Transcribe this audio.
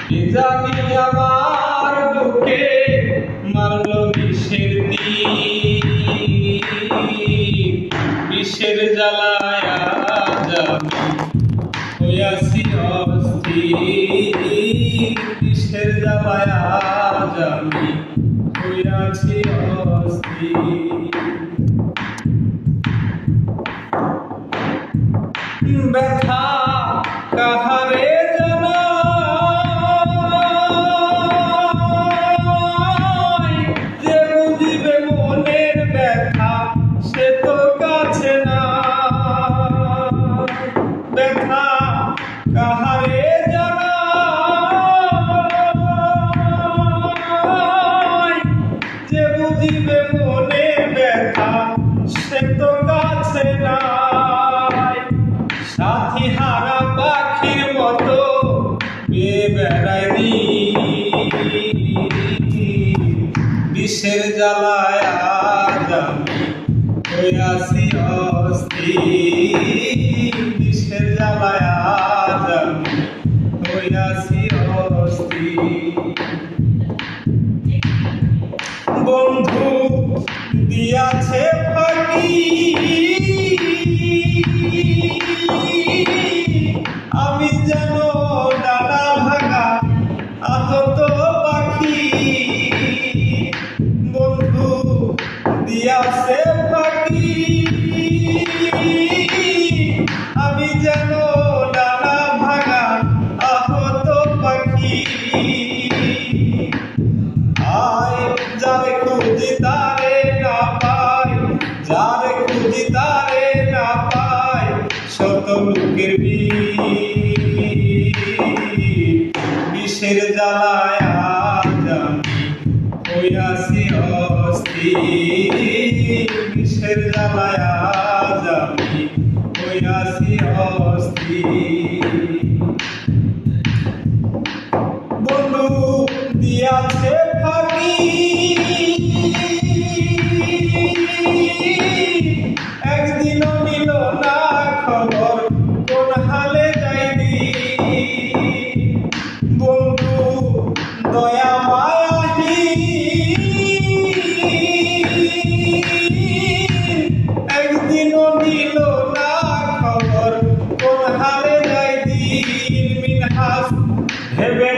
জানি আমার বুকে মারল বিষের তীর, বিষের জ্বালায় আজ আমি হইয়াছি অস্থির, বিষের জ্বালায় আজ আমি হইয়াছি অস্থির। ব্যথা কাহারে জানাই, যে বুঝিবে মনের ব্যথা সে তো কাছে না। ব্যথা কাহারে জানাই, যে বুঝিবে মনের ব্যথা সে তো কাছে না। সাথী হারা পাখির মতো পেয়ে বেড়াই বিষের জ্বালায় আজ আমি হইয়াছি অস্থির, বিষের জ্বালায় আজ আমি হইয়াছি অস্থির। বন্ধু দিয়াছে ফাঁকি, আমি যেন ডানা ভাঙা আহত পাখি। বন্ধু দিয়াছে ফাঁকি, আমি যেন ডানা ভাঙা আহত পাখি। আয় যারে খুঁজি তারে না পাই, যারে খুঁজি তারে না পাই, শত লোকের বিষের জ্বালায় আজ আমি হইয়াছি অস্থির, বিষের জ্বালায় আজ আমি হইয়াছি অস্থির। বন্ধু দিয়াছে ফাঁকি, একদিনও নিল না খবর কোন হালে যাইনি। বন্ধু দয়া মায়াহীন, একদিনও নিল না খবর কোন হালে যাইনি। মিনহাস ভেবে